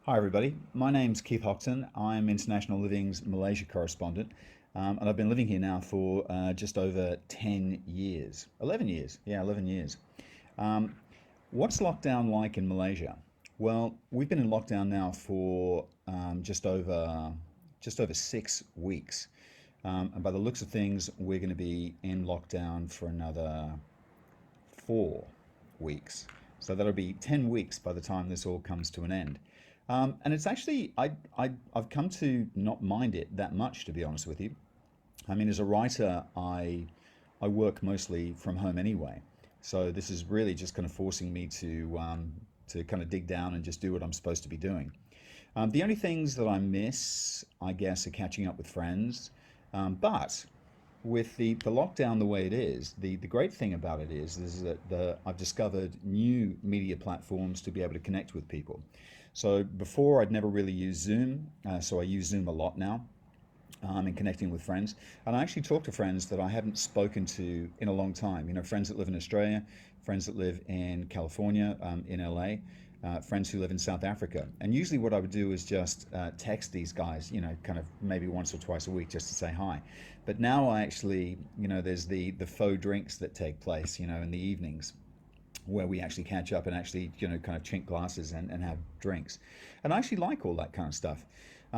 Hi, everybody. My name's Keith Hockton. I'm International Living's Malaysia Correspondent, and I've been living here now for just over 10 years. 11 years. Yeah, 11 years. Um, what's lockdown like in Malaysia? Well, we've been in lockdown now for just over 6 weeks. And by the looks of things, we're going to be in lockdown for another 4 weeks. So that'll be 10 weeks by the time this all comes to an end. And it's actually, I've come to not mind it that much, to be honest with you. I mean, as a writer, I work mostly from home anyway. So this is really just kind of forcing me to kind of dig down and just do what I'm supposed to be doing. The only things that I miss, I guess, are catching up with friends. But with the lockdown the way it is, the great thing about it is that I've discovered new media platforms to be able to connect with people. So before I'd never really used Zoom, so I use Zoom a lot now in connecting with friends. And I actually talk to friends that I hadn't spoken to in a long time. You know, friends that live in Australia, friends that live in California, in LA, friends who live in South Africa. And usually what I would do is just text these guys, you know, kind of maybe once or twice a week just to say hi. But now I actually, you know, there's the faux drinks that take place, you know, in the evenings where we actually catch up and actually, you know, kind of chink glasses and have drinks. And I actually like all that kind of stuff.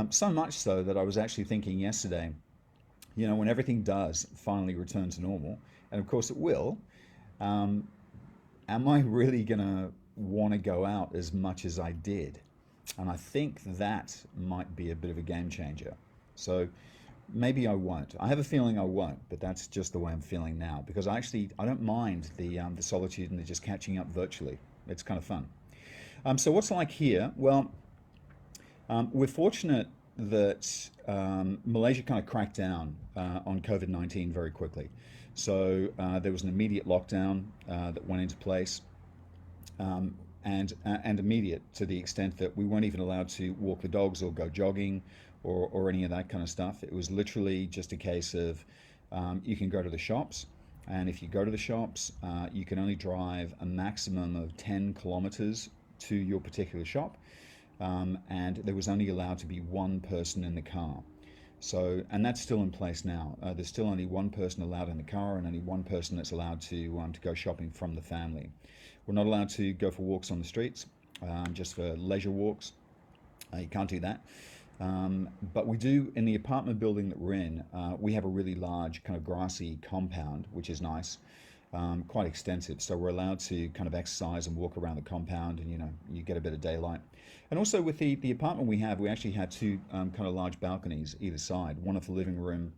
So much so that I was actually thinking yesterday, you know, when everything does finally return to normal, and of course it will, um, am I really going to want to go out as much as I did? And I think that might be a bit of a game changer. So maybe I won't. I have a feeling I won't, but that's just the way I'm feeling now because I don't mind the solitude and the just catching up virtually. It's kind of fun. So what's like here? Well, we're fortunate that Malaysia kind of cracked down on COVID-19 very quickly. So there was an immediate lockdown that went into place, and immediate to the extent that we weren't even allowed to walk the dogs or go jogging or any of that kind of stuff. It was literally just a case of you can go to the shops, and if you go to the shops, you can only drive a maximum of 10 kilometers to your particular shop, and there was only allowed to be one person in the car. So, and that's still in place now. There's still only one person allowed in the car, and only one person that's allowed to go shopping from the family. We're not allowed to go for walks on the streets, just for leisure walks. You can't do that. But we do in the apartment building that we're in. We have a really large kind of grassy compound, which is nice, quite extensive. So we're allowed to kind of exercise and walk around the compound, and you know you get a bit of daylight. And also with the apartment we actually had two kind of large balconies either side, one off the living room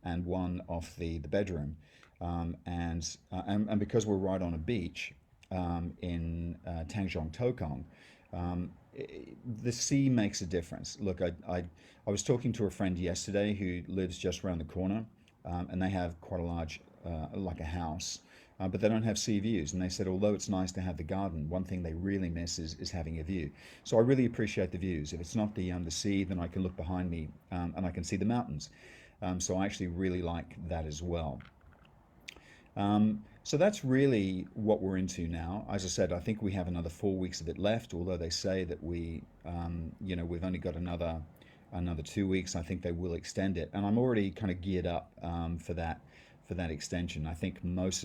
and one off the bedroom. And because we're right on a beach in Tanjong Tokong, the sea makes a difference. Look, I was talking to a friend yesterday who lives just around the corner, and they have quite a large, like a house, but they don't have sea views. And they said, although it's nice to have the garden, one thing they really miss is having a view. So I really appreciate the views. If it's not the sea, then I can look behind me and I can see the mountains. So I actually really like that as well. So that's really what we're into now. As I said, I think we have another 4 weeks of it left. Although they say that you know, we've only got another 2 weeks. I think they will extend it, and I'm already kind of geared up for that extension. I think most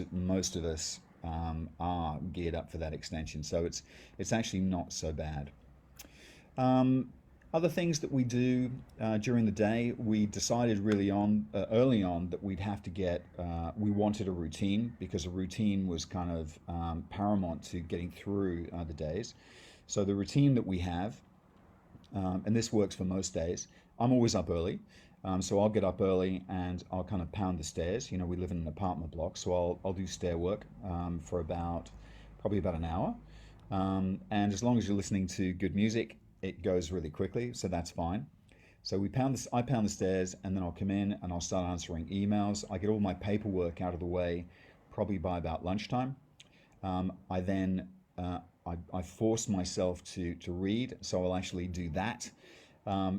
of us are geared up for that extension. So it's actually not so bad. Um, Other things that we do during the day, we decided really early on that we'd have to we wanted a routine because a routine was kind of paramount to getting through the days. So the routine that we have, and this works for most days, I'm always up early. So I'll get up early and I'll kind of pound the stairs. You know, we live in an apartment block, so I'll do stair work for probably about an hour. And as long as you're listening to good music, it goes really quickly, so that's fine. So I pound the stairs, and then I'll come in and I'll start answering emails. I get all my paperwork out of the way, probably by about lunchtime. I then I force myself to read, so I'll actually do that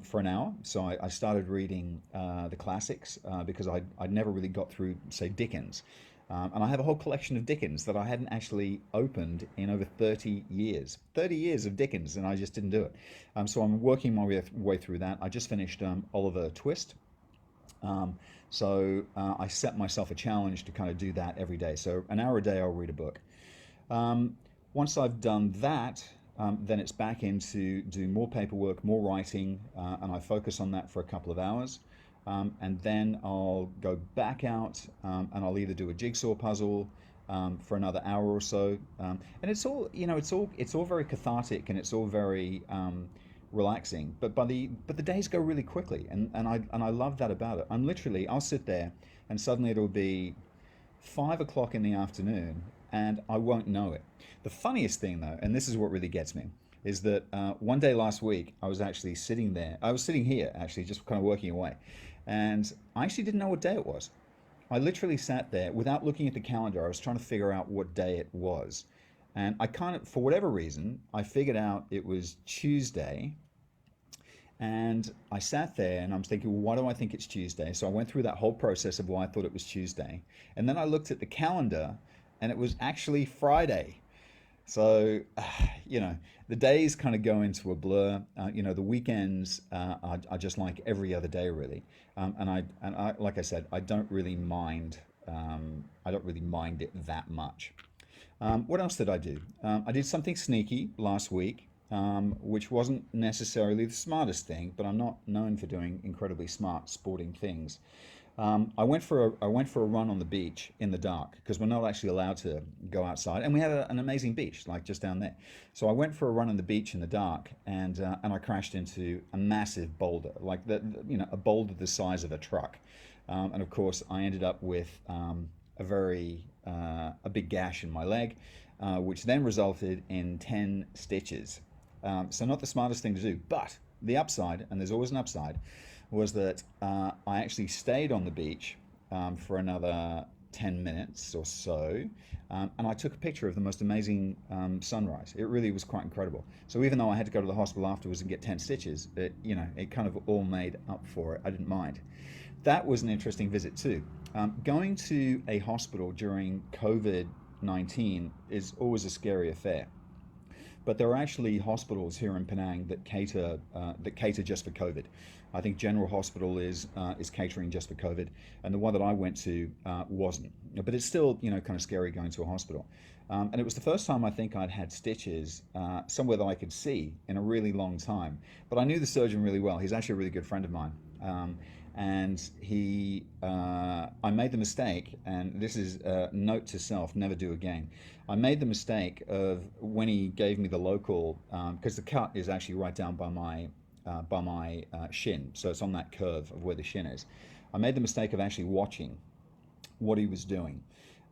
for an hour. So I started reading the classics because I'd never really got through, say, Dickens. And I have a whole collection of Dickens that I hadn't actually opened in over 30 years. 30 years of Dickens, and I just didn't do it. So I'm working my way through that. I just finished Oliver Twist. I set myself a challenge to kind of do that every day. So an hour a day, I'll read a book. Um, Once I've done that, then it's back into do more paperwork, more writing, and I focus on that for a couple of hours. And then I'll go back out and I'll either do a jigsaw puzzle for another hour or so. And it's all, it's all very cathartic and it's all very relaxing. But the days go really quickly, and I love that about it. I'll sit there, and suddenly it'll be 5 o'clock in the afternoon, and I won't know it. The funniest thing, though, and this is what really gets me, is that one day last week I was actually sitting there. I was sitting here actually, just kind of working away, and I actually didn't know what day it was. I literally sat there without looking at the calendar. I was trying to figure out what day it was, and I kind of, for whatever reason, I figured out it was Tuesday. And I sat there and I'm thinking, well, why do I think it's Tuesday? So I went through that whole process of why I thought it was Tuesday. And then I looked at the calendar and it was actually Friday. So, the days kind of go into a blur. The weekends are just like every other day, really. Like I said, I don't really mind. I don't really mind it that much. What else did I do? I did something sneaky last week, which wasn't necessarily the smartest thing, but I'm not known for doing incredibly smart sporting things. I went for a run on the beach in the dark because we're not actually allowed to go outside, and we have an amazing beach like just down there. So I went for a run on the beach in the dark, and I crashed into a massive boulder, like a boulder the size of a truck, and of course I ended up with a big gash in my leg, which then resulted in 10 stitches. So not the smartest thing to do, but the upside, and there's always an upside, was that I actually stayed on the beach for another 10 minutes or so, and I took a picture of the most amazing sunrise. It really was quite incredible. So even though I had to go to the hospital afterwards and get 10 stitches, it kind of all made up for it. I didn't mind. That was an interesting visit too. Going to a hospital during COVID-19 is always a scary affair. But there are actually hospitals here in Penang that cater just for COVID. I think General Hospital is catering just for COVID, and the one that I went to wasn't. But it's still kind of scary going to a hospital. And it was the first time I think I'd had stitches somewhere that I could see in a really long time. But I knew the surgeon really well. He's actually a really good friend of mine. I made the mistake, and this is a note to self: never do again. I made the mistake of when he gave me the local, because the cut is actually right down by my shin, so it's on that curve of where the shin is. I made the mistake of actually watching what he was doing,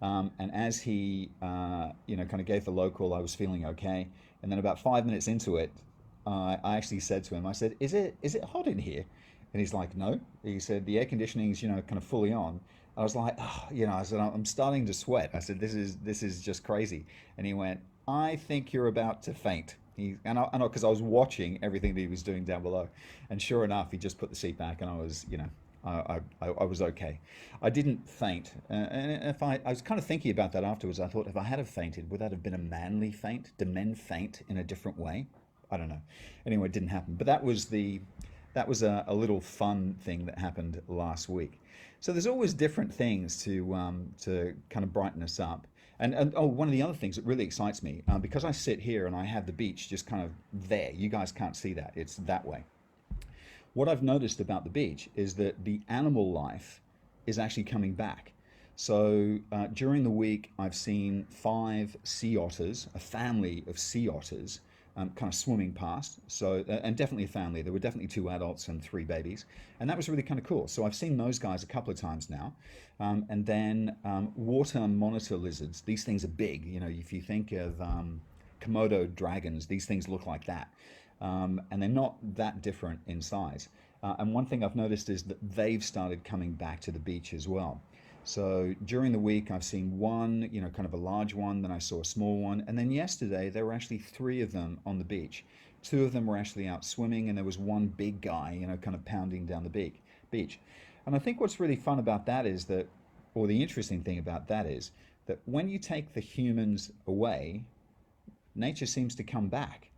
and as he, kind of gave the local, I was feeling okay, and then about 5 minutes into it, I actually said to him, I said, "Is it hot in here?" And he's like, "No." He said, "The air conditioning's, kind of fully on." I was like, oh, I said, "I'm starting to sweat." I said, "This is just crazy." And he went, "I think you're about to faint." Because I was watching everything that he was doing down below, and sure enough, he just put the seat back, and I was, I was okay. I didn't faint, and if I was kind of thinking about that afterwards. I thought, if I had have fainted, would that have been a manly faint? Do men faint in a different way? I don't know. Anyway, it didn't happen. But that was a little fun thing that happened last week. So there's always different things to kind of brighten us up. And oh, one of the other things that really excites me, because I sit here and I have the beach just kind of there. You guys can't see that. It's that way. What I've noticed about the beach is that the animal life is actually coming back. So during the week, I've seen 5 sea otters, a family of sea otters, kind of swimming past. So, and definitely a family. There were definitely 2 adults and 3 babies, and that was really kind of cool. So I've seen those guys a couple of times now, and then water monitor lizards. These things are big. If you think of Komodo dragons, these things look like that, and they're not that different in size. And one thing I've noticed is that they've started coming back to the beach as well. So during the week, I've seen one, kind of a large one, then I saw a small one, and then yesterday there were actually 3 of them on the beach. 2 of them were actually out swimming, and there was one big guy, kind of pounding down the beach. And I think what's really fun about that is that or the interesting thing about that is that when you take the humans away, nature seems to come back,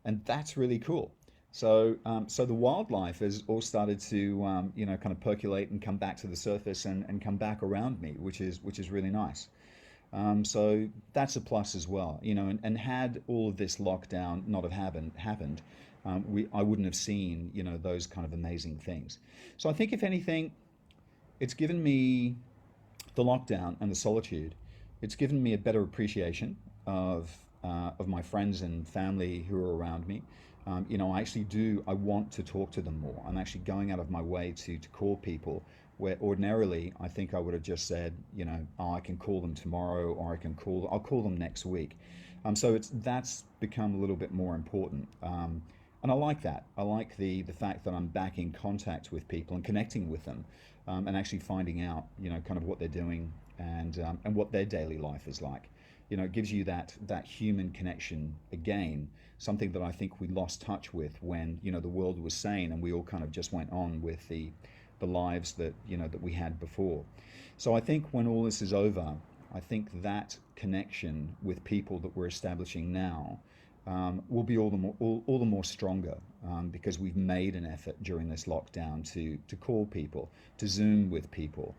and that's really cool. So the wildlife has all started to kind of percolate and come back to the surface and come back around me, which is really nice. So that's a plus as well, and had all of this lockdown not have happened, I wouldn't have seen, those kind of amazing things. So I think if anything, it's given me the lockdown and the solitude. It's given me a better appreciation of my friends and family who are around me. I actually do. I want to talk to them more. I'm actually going out of my way to call people where ordinarily I think I would have just said, oh, I can call them tomorrow, or I'll call them next week. So that's become a little bit more important. And I like that. I like the fact that I'm back in contact with people and connecting with them, and actually finding out, kind of what they're doing, and what their daily life is like. It gives you that human connection again, something that I think we lost touch with when, the world was sane and we all kind of just went on with the lives that we had before. So I think when all this is over, I think that connection with people that we're establishing now, will be all the more stronger, because we've made an effort during this lockdown to call people, to Zoom with people,